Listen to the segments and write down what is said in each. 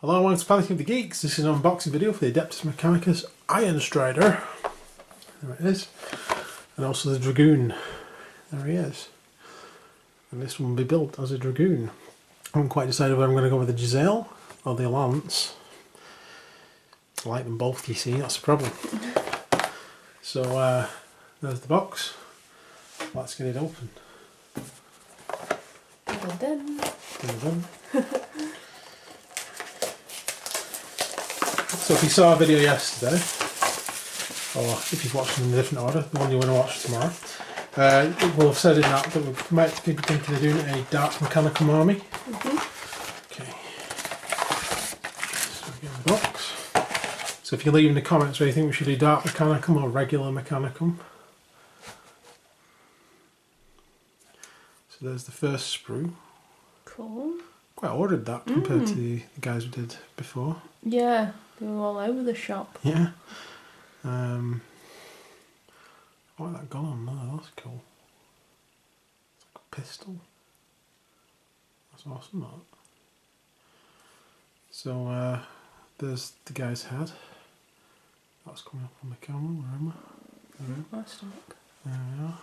Hello, welcome to Panic of the Geeks. This is an unboxing video for the Adeptus mechanicus ironstrider. There it is. And also the Dragoon. There he is. And this one will be built as a Dragoon. I haven't quite decided whether I'm going to go with the Giselle or the Lance. I like them both, you see, that's the problem. So, there's the box. Let's get it open. Dun. So if you saw a video yesterday, or if you've watched it in a different order, the one you want to watch tomorrow, it will have said in that we might be thinking of doing a dark mechanical army. Okay. So we get the box. So if you leave in the comments where you think we should do dark mechanicum or regular mechanicum. So there's the first sprue. Cool. Quite ordered that compared to the guys we did before. Yeah, they were all over the shop. Yeah. I like that gun on there, that's cool. It's like a pistol. That's awesome, that. So, there's the guy's head. That's coming up on the camera, where am I? There we are.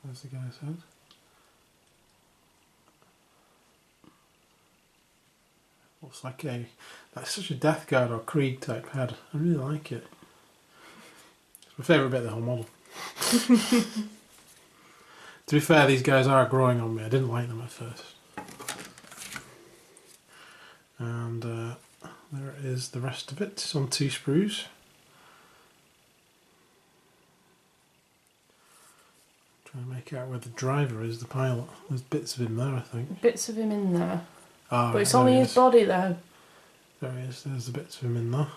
There's the guy's head. Looks like that's such a Death Guard or Krieg type head. I really like it. It's my favourite bit of the whole model. To be fair, these guys are growing on me. I didn't like them at first. And there it is, the rest of it. It's on 2 sprues. Trying to make out where the driver is, the pilot. There's bits of him there, I think. Bits of him in there. Oh, but it's only his body though. There he is, there's the bits of him in there.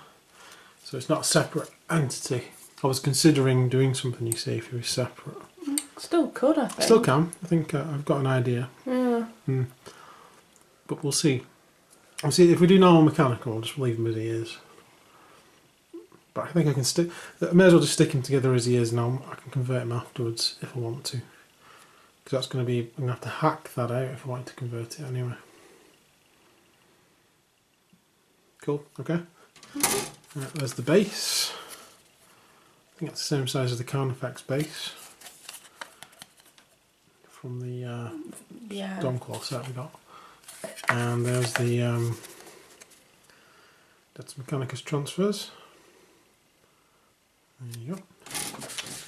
So it's not a separate entity. I was considering doing something, you see, if it was separate. Still could, I think. Still can. I think I've got an idea. Yeah. But we'll see. We'll see if we do normal mechanical, I'll just leave him as he is. But I think I can stick. I may as well just stick him together as he is now. I can convert him afterwards if I want to. Because that's going to be. I'm going to have to hack that out if I want to convert it anyway. Cool, okay. Right, there's the base. I think it's the same size as the Carnifex base. From the Stormclaw set we got. And there's the that's mechanicus transfers. There you go.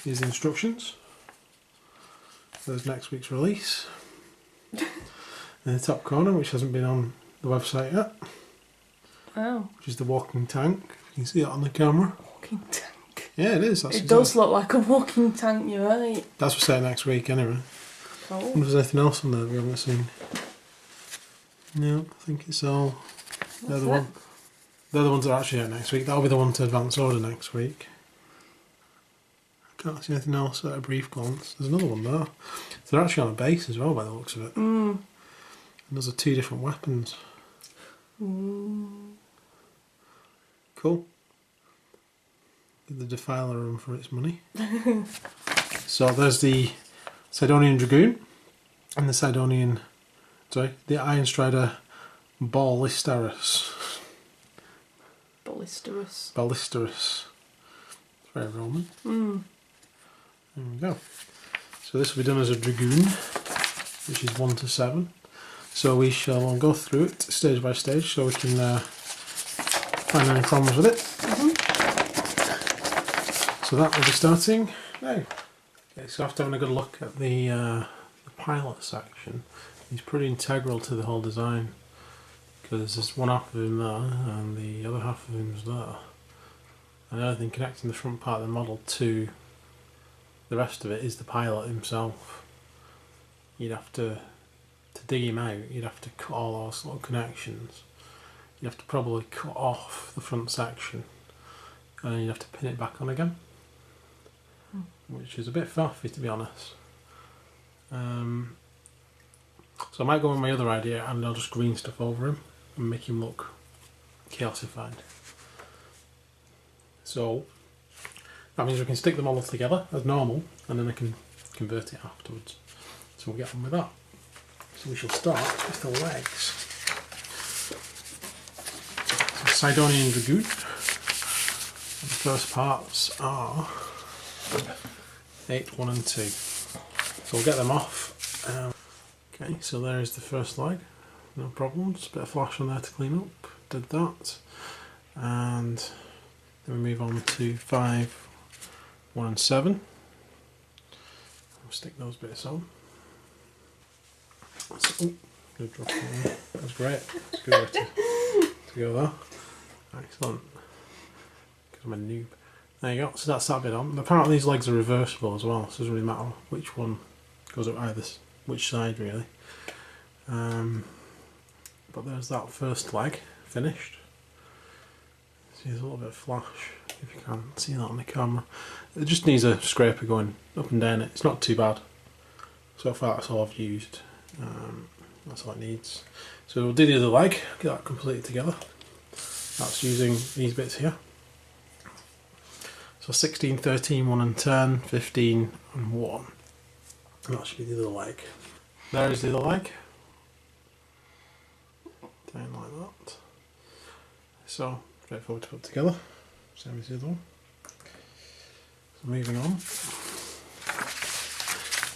Here's the instructions. There's next week's release. In the top corner, which hasn't been on the website yet. Oh. Which is the walking tank. You can see it on the camera. Walking tank. Yeah, it is. It does look like a walking tank, you're right. That's what's out next week anyway. Cool. I wonder if there's anything else on there that we haven't seen. No, I think it's all. They're the ones that are actually out next week. That'll be the one to advance order next week. I can't see anything else at a brief glance. There's another one there. So they're actually on a base as well by the looks of it. And those are 2 different weapons. Cool. Give the Defiler a run for its money. So there's the Sydonian Dragoon and the the ironstrider Ballisterus. Ballisterus. It's very Roman. There we go. So this will be done as a Dragoon, which is 1 to 7. So we shall go through it stage by stage so we can find any problems with it. So that will be starting now. Okay, so after having a good look at the pilot section, he's pretty integral to the whole design because there's one half of him there and the other half of him's there. And the other thing connecting the front part of the model to the rest of it is the pilot himself. You'd have to dig him out, you'd have to cut all those little connections. You'd have to probably cut off the front section and then you'd have to pin it back on again. Which is a bit faffy, to be honest. So I might go with my other idea and I'll just green stuff over him and make him look chaosified. So that means we can stick them all together as normal and then I can convert it afterwards. So we'll get on with that. So we shall start with the legs. Sydonian Dragoon. And the first parts are 8, 1 and 2. So we'll get them off. Okay, so there is the first leg. No problems. Bit of flash on there to clean up. Did that. And then we move on to 5, 1 and 7. We'll stick those bits on. So, good drop on there. That's great. That's a good way to go there. Excellent. Because I'm a noob. There you go. So that's that bit on. Apparently these legs are reversible as well, so it doesn't really matter which one goes up either, which side really. But there's that first leg finished. See, there's a little bit of flash if you can't see that on the camera. It just needs a scraper going up and down it. It's not too bad. So far that's all I've used. That's all it needs. So we'll do the other leg, get that completed together. That's using these bits here. So 16, 13, 1 and 10, 15 and 1. And that should be the other leg. There is the other leg. Down like that. So straightforward to put together. Same as the other one. So moving on.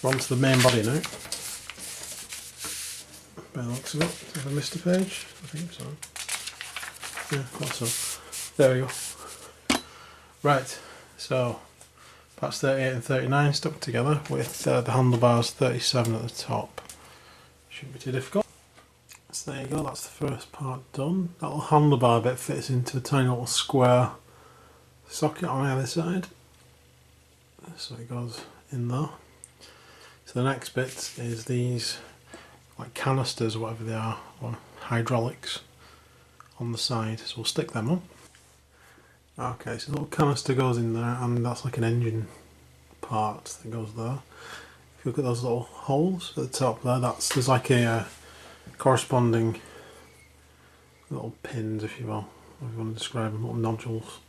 We're on to the main body now. By the looks of it. Have I missed a page? I think so. Yeah, I thought so. There we go. Right, so parts 38 and 39 stuck together with the handlebars 37 at the top. Shouldn't be too difficult. So there you go, that's the first part done. That little handlebar bit fits into a tiny little square socket on the other side. So it goes in there. So the next bit is these like canisters or whatever they are, or hydraulics on the side. So we'll stick them on. Okay, so the little canister goes in there and that's like an engine part that goes there. If you look at those little holes at the top there, there's like a corresponding little pins, if you will, if you want to describe them, little nodules,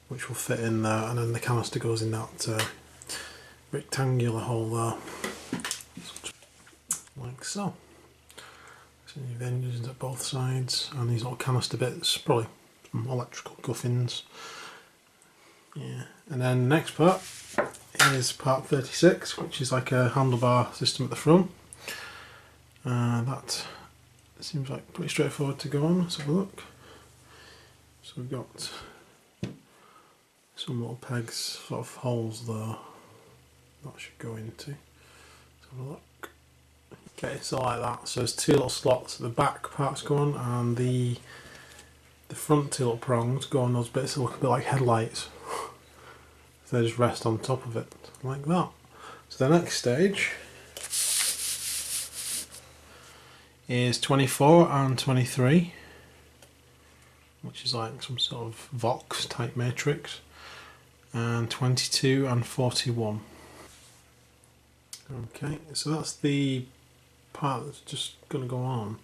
which will fit in there, and then the canister goes in that rectangular hole there, like so. So you have engines at both sides, and these little canister bits, probably some electrical guffins. Yeah, and then the next part is part 36, which is like a handlebar system at the front. That seems like pretty straightforward to go on. Let's have a look. So we've got some little pegs, sort of holes there. That should go into. Let's have a look. Okay, so like that. So there's two little slots. The back parts go on, and the front two little prongs go on those bits that look a bit like headlights. So they just rest on top of it, like that. So the next stage is 24 and 23, which is like some sort of Vox type matrix, and 22 and 41. Okay, so that's the part that's just going to go on.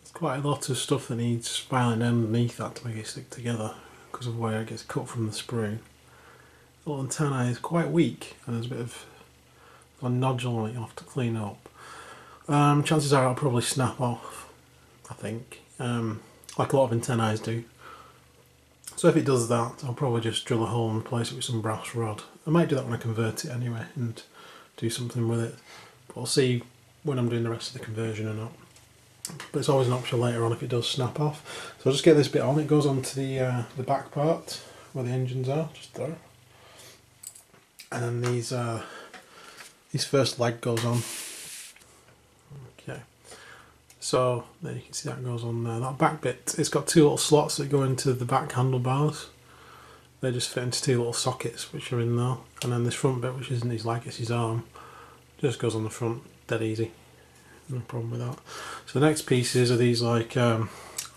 There's quite a lot of stuff that needs filing underneath that to make it stick together because of where it gets cut from the sprue. The little antennae is quite weak and there's a bit of a nodule on it you'll have to clean up. Chances are it'll probably snap off, I think, like a lot of antennae do. So if it does that, I'll probably just drill a hole and replace it with some brass rod. I might do that when I convert it anyway and do something with it. But I'll see when I'm doing the rest of the conversion or not. But it's always an option later on if it does snap off. So I'll just get this bit on. It goes onto the back part where the engines are, just there. And then this first leg goes on. Okay, so there you can see that goes on there. That back bit, it's got two little slots that go into the back handlebars. They just fit into two little sockets which are in there. And then this front bit, which isn't his leg, it's his arm, just goes on the front, dead easy. No problem with that. So the next pieces are these like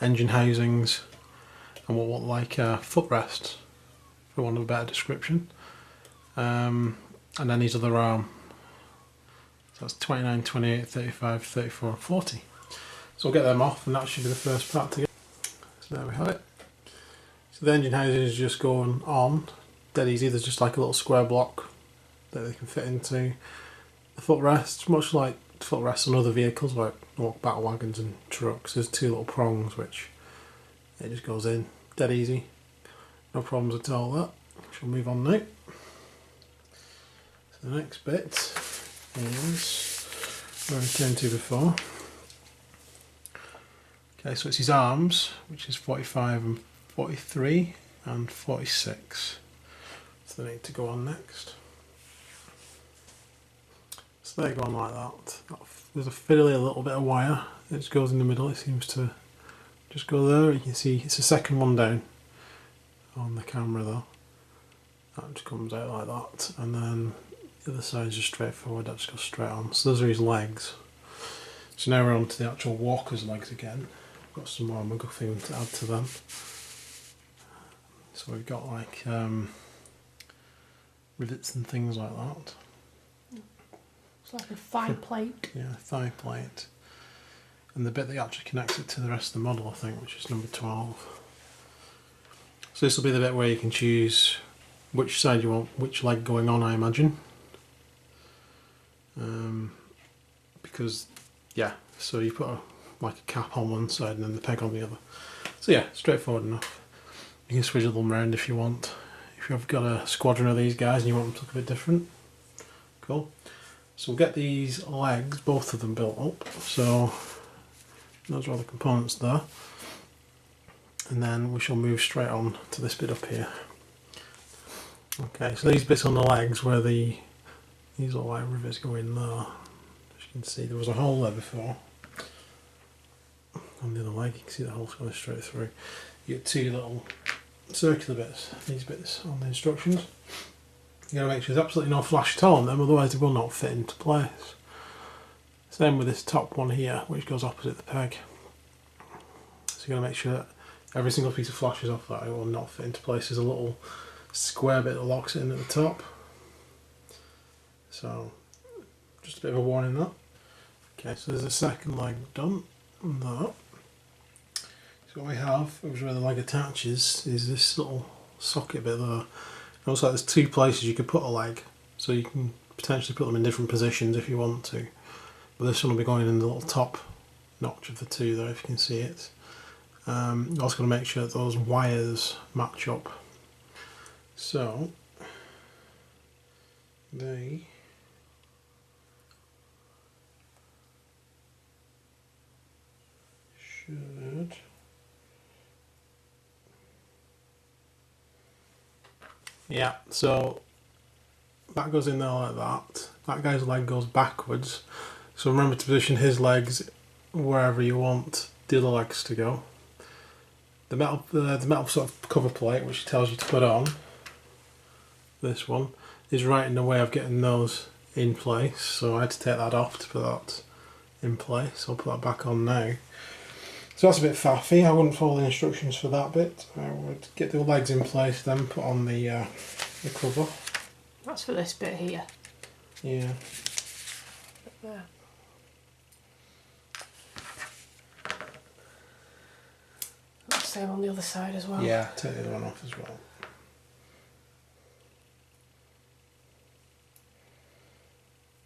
engine housings and what look like footrests, for want of a better description. And then these other arm. So that's 29, 28, 35, 34 and 40. So we'll get them off and that should be the first part to get. So there we have it. So the engine housing is just going on, dead easy. There's just like a little square block that they can fit into. The footrests, much like footrests on other vehicles like battle wagons and trucks, there's two little prongs which it just goes in dead easy, no problems at all. That shall move on now. So the next bit is where we came to before. Okay, so it's his arms, which is 45 and 43 and 46. So they need to go on next. So they go on like that. There's a fiddly little bit of wire that just goes in the middle. It seems to just go there. You can see it's the second one down on the camera though. That just comes out like that, and then the other side is just straightforward. That just goes straight on. So those are his legs. So now we're on to the actual walker's legs again. Got some more MacGuffin to add to them. So we've got like rivets and things like that. It's like a thigh plate. Yeah, thigh plate. And the bit that actually connects it to the rest of the model, I think, which is number 12. So this will be the bit where you can choose which side you want, which leg going on, I imagine. Because, yeah, so you put like a cap on one side and then the peg on the other. So yeah, straightforward enough. You can switch them around if you want. If you've got a squadron of these guys and you want them to look a bit different. Cool. So we'll get these legs, both of them, built up. So those are all the components there. And then we shall move straight on to this bit up here. Okay, so these bits on the legs where these little like rivets go in there. As you can see, there was a hole there before. On the other leg, you can see the hole's going straight through. You get two little circular bits, these bits on the instructions. You got to make sure there's absolutely no flash at all on them, otherwise they will not fit into place. Same with this top one here, which goes opposite the peg. So you got to make sure that every single piece of flash is off that, it will not fit into place. There's a little square bit that locks it in at the top. So just a bit of a warning that. Okay, so there's a second leg done on that. So what we have, which is where the leg attaches, is this little socket bit there. It looks like there's two places you could put a leg, so you can potentially put them in different positions if you want to. But this one will be going in the little top notch of the two there, if you can see it. You're also going to make sure that those wires match up. So they should so that goes in there like that. That guy's leg goes backwards. So remember to position his legs wherever you want the other legs to go. The metal sort of cover plate, which tells you to put on, this one, is right in the way of getting those in place. So I had to take that off to put that in place. I'll put that back on now. So that's a bit faffy. I wouldn't follow the instructions for that bit. I would get the legs in place, then put on the cover. That's for this bit here. Yeah. There. That's the same on the other side as well. Yeah, take the other one off as well.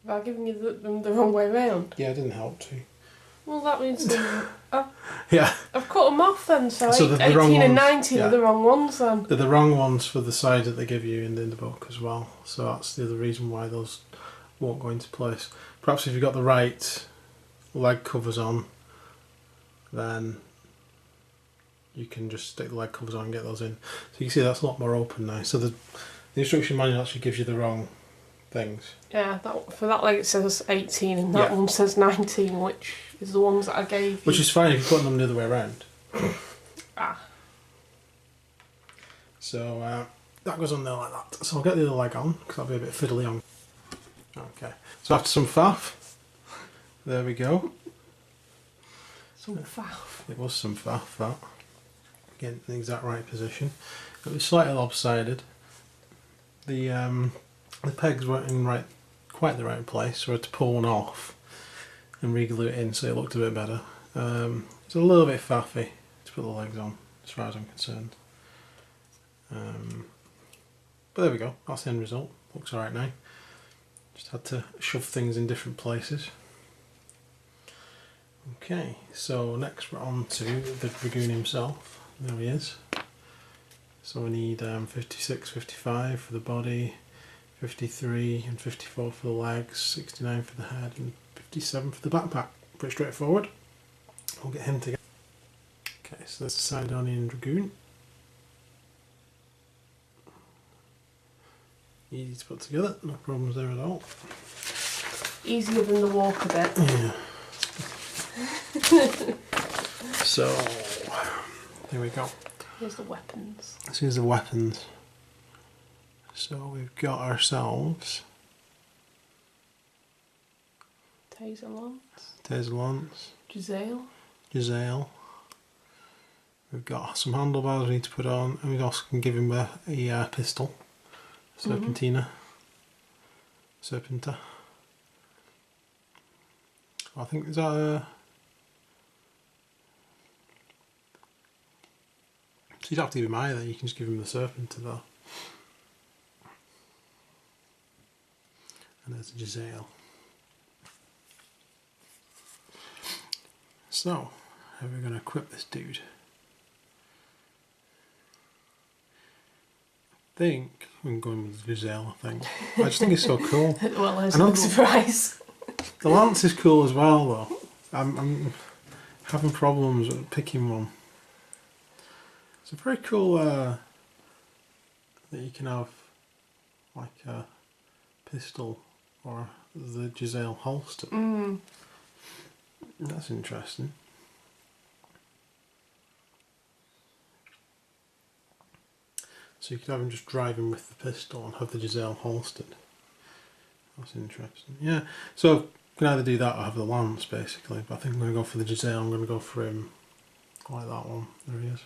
Have I given you them the wrong way round? Yeah, it didn't help to. Well, that means Yeah. I've cut them off then, so, So the 18 wrong and ones, 19 yeah. are the wrong ones then. They're the wrong ones for the side that they give you in the book as well. So that's the other reason why those won't go into place. Perhaps if you've got the right leg covers on, then you can just stick the leg covers on and get those in. So you can see that's a lot more open now. So the instruction manual actually gives you the wrong things. Yeah, for that leg it says 18 and that one says 19, which is the ones that I gave you. Which is fine if you put them the other way around. So that goes on there like that. So I'll get the other leg on, because that'll be a bit fiddly on. Okay, so after some faff, there we go. Some faff. It was some faff, that. Getting in the exact right position. It was slightly lopsided. The pegs weren't in quite the right place, so I had to pull one off and re-glue it in so it looked a bit better. It's a little bit faffy to put the legs on, as far as I'm concerned. But there we go, that's the end result. Looks alright now. Just had to shove things in different places. Okay, so next we're on to the Dragoon himself. there he is. So we need 56, 55 for the body, 53 and 54 for the legs, 69 for the head, and 57 for the backpack. Pretty straightforward. We'll get him together. Okay, so that's the Sydonian Dragoon. Easy to put together, no problems there at all. Easier than the walk a bit. Yeah. So, here we go. Here's the weapons. This is the weapons. So we've got ourselves Taser lance. Taser lance. Giselle. We've got some handlebars we need to put on, and we also can give him a pistol. Serpentina. Serpenta. I think is that a... So you don't have to give him either, you can just give him the Serpenta though. And there's a Giselle. So, how are we going to equip this dude? I think I'm going with Giselle, I think. I just think it's so cool. Well, there's no surprise. The lance is cool as well though. I'm having problems with picking one. It's a very cool that you can have like a pistol or the Giselle holster. That's interesting. So you could have him just driving with the pistol and have the Giselle holstered. That's interesting. Yeah, so you can either do that or have the lance basically, but I think I'm going to go for the Giselle. I'm going to go for him like that one. There he is.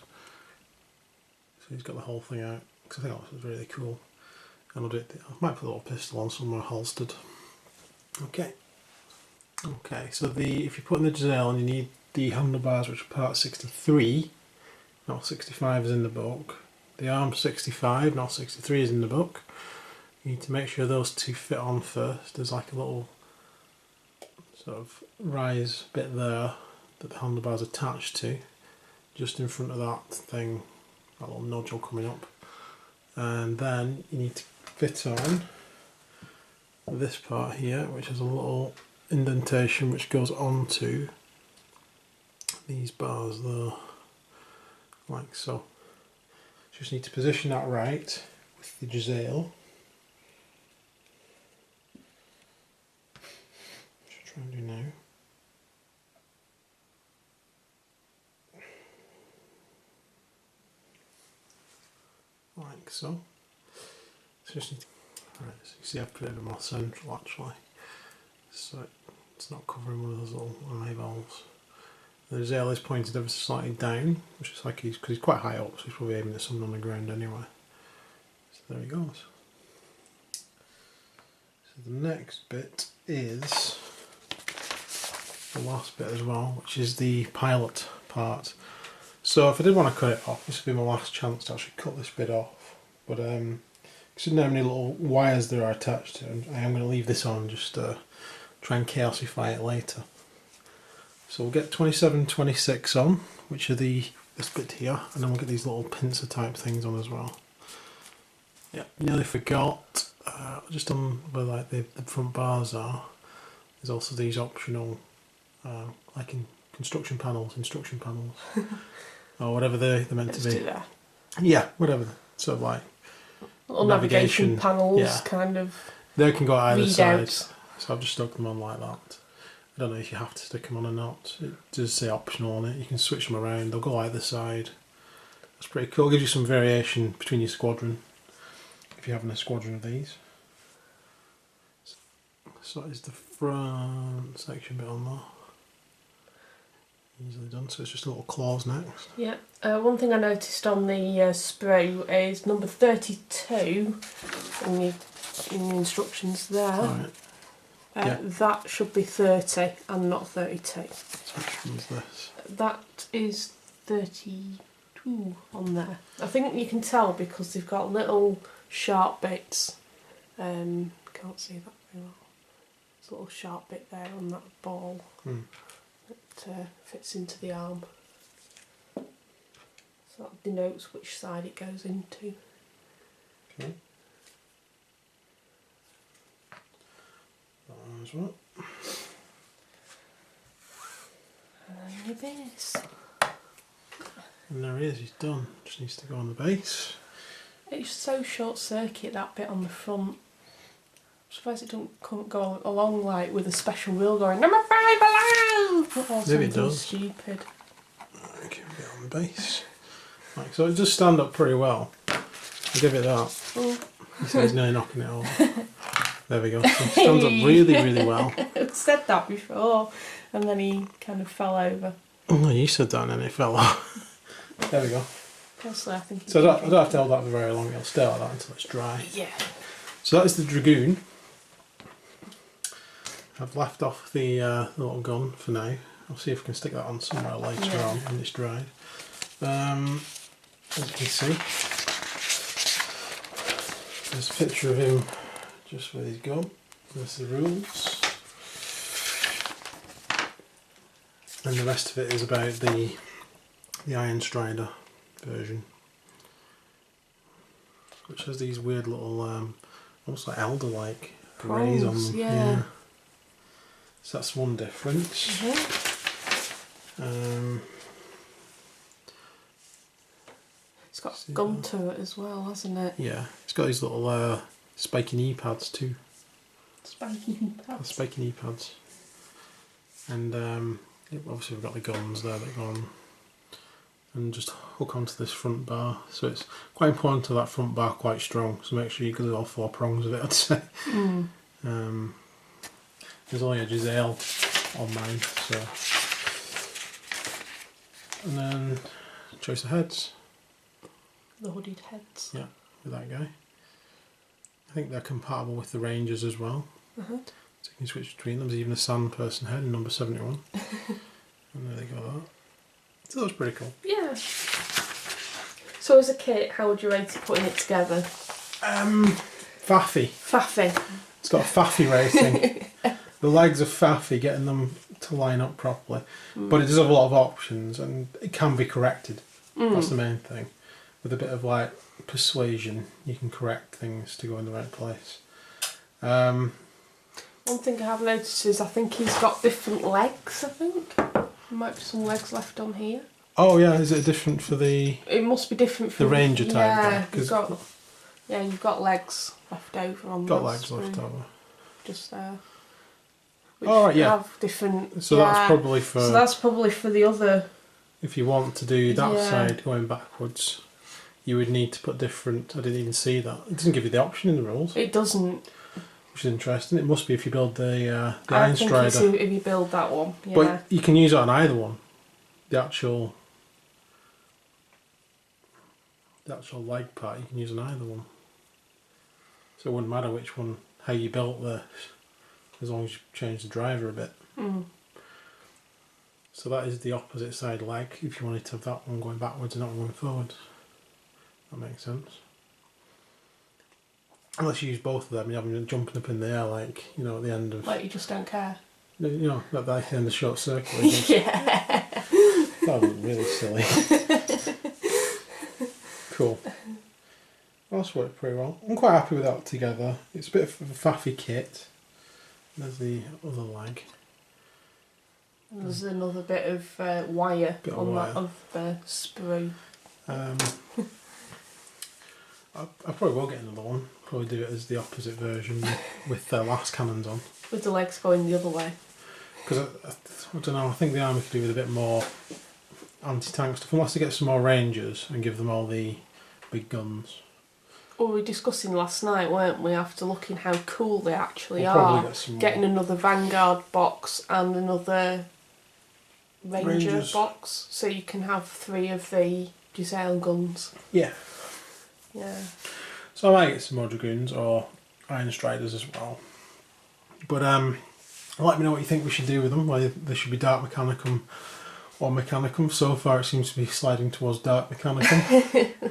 So he's got the whole thing out, because I think that was really cool. And I'll do it, I might put a little pistol on somewhere holstered. Okay. Okay, so if you put in the Giselle and you need the handlebars, which are part 63, not 65 is in the book. The arm 65, not 63 is in the book. You need to make sure those two fit on first. There's like a little sort of rise bit there that the handlebars attached to, just in front of that thing, that little nodule coming up. And then you need to fit on this part here, which has a little indentation which goes onto these bars there, like so. Just need to position that right with the Giselle. Should try and do now. Like so. Just need to, right, so you see I've put it a bit more central actually. So it's not covering one of those little eyeballs. The Giselle is pointed ever so slightly down, which is like because he's quite high up, so he's probably aiming at something on the ground anyway. So there he goes. So the next bit is the last bit as well, which is the pilot part. So if I did want to cut it off, this would be my last chance to actually cut this bit off. But considering how many little wires there are attached to it, I am going to leave this on just to try and chaosify it later. So we'll get 27, 26 on, which are this bit here, and then we'll get these little pincer type things on as well. Yeah, nearly forgot, just on where like the front bars are, there's also these optional, like in instruction panels, or whatever they're meant to be. Yeah, whatever, sort of like little navigation panels, yeah. Kind of. They can go either side, so I've just stuck them on like that. I don't know if you have to stick them on or not. It does say optional on it. You can switch them around. They'll go either side. That's pretty cool. It gives you some variation between your squadron if you're having a squadron of these. So that is the front section bit on there. Easily done. So it's just a little claws next. Yeah. One thing I noticed on the Sprue is number 32 in the instructions there. Right. Yeah. That should be 30 and not 32. So which one's this? That is 32 on there. I think you can tell because they've got little sharp bits. Can't see that very well. There's a little sharp bit there on that ball that fits into the arm. So So that denotes which side it goes into. Okay. That one as well. And then your base. And there he is, he's done. Just needs to go on the base. It's so short circuit, that bit on the front. I'm surprised it don't go along like with a special wheel going number 5 allowed! Or Maybe it something does. stupid. Okay, we'll get on the base. Right, so it does stand up pretty well. I'll give it that. Oh. He says nearly knocking it over. There we go. So it stands up really, really well. I've said that before, and then he kind of fell over. Oh no, you said that and then it fell off. There we go. Personally, I think. So I don't have to hold that for very long. It'll stay like that until it's dry. Yeah. So that is the Dragoon. I've left off the little gun for now. I'll see if I can stick that on somewhere later on when it's dried. As you can see, there's a picture of him just with his gun. There's the rules. And the rest of it is about the ironstrider version, which has these weird little, almost like elder-like rays on them. Yeah. So that's one difference. It's got a gun turret as well, hasn't it? Yeah, it's got these little spiky knee pads too. Spiky knee pads. Spiky knee pads. And obviously we've got the guns there that go on and just hook onto this front bar. So it's quite important to that front bar quite strong, so make sure you glue all 4 prongs of it, I'd say. There's only a Giselle on mine, so. And then choice of heads. The hooded heads. Yeah, with that guy. I think they're compatible with the Rangers as well. So you can switch between them. There's even a sand person head in number 71. And there they go, that. So that's pretty cool. Yeah. So as a kit, how would you rate it putting it together? Faffy. Faffy. It's got a faffy rating. The legs are faffy, getting them to line up properly. But it does have a lot of options and it can be corrected. That's the main thing. With a bit of like persuasion, you can correct things to go in the right place. One thing I have noticed is I think he's got different legs, I think. There might be some legs left on here. Oh yeah, is it different for the... It must be different for the Ranger type yeah, guy? You've got legs left over on Got that legs Sprue, left over. just there. Which Oh right, yeah. have different... So that's probably for... So that's probably for the other... If you want to do that side going backwards, you would need to put different... I didn't even see that. It doesn't give you the option in the rules. It doesn't. Which is interesting. It must be if you build the I think it's ironstrider. if you build that one, yeah. But you can use it on either one. The actual leg part you can use on either one. So it wouldn't matter which one, how you built this, as long as you change the driver a bit. So that is the opposite side leg if you wanted to have that one going backwards and that one going forwards. That makes sense. Unless you use both of them, you have them jumping up in the air like, you know, at the end of... Like you just don't care. You know, at the end of the short circle. Yeah. That was really silly. Cool. Well, that's worked pretty well. I'm quite happy with that together. It's a bit of a faffy kit. There's the other leg. There's another bit of wire on wire. that of Sprue. I probably will get another one. Probably do it as the opposite version with last cannons on. With the legs going the other way. Because I don't know, I think the army could do with a bit more anti-tank stuff, unless they get some more Rangers and give them all the big guns. Well, we were discussing last night, weren't we, after looking how cool they actually We'll are. get some more. Getting another Vanguard box and another Ranger box, so you can have 3 of the Giselle guns. Yeah. Yeah. So I might get some more Dragoons or Ironstriders as well. But let me know what you think we should do with them, whether they should be Dark Mechanicum or Mechanicum. So far it seems to be sliding towards Dark Mechanicum. So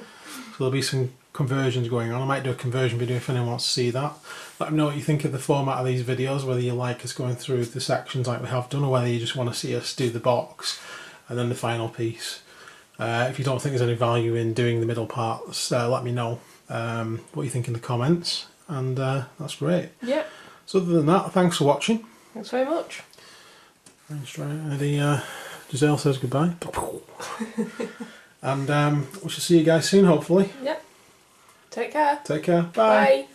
there'll be some conversions going on. I might do a conversion video if anyone wants to see that. Let me know what you think of the format of these videos, whether you like us going through the sections like we have done, or whether you just want to see us do the box and then the final piece. If you don't think there's any value in doing the middle parts, let me know what you think in the comments, and that's great. Yeah. So other than that, thanks for watching. Thanks very much. Giselle says goodbye. And we shall see you guys soon, hopefully. Yep. Take care. Take care. Bye. Bye.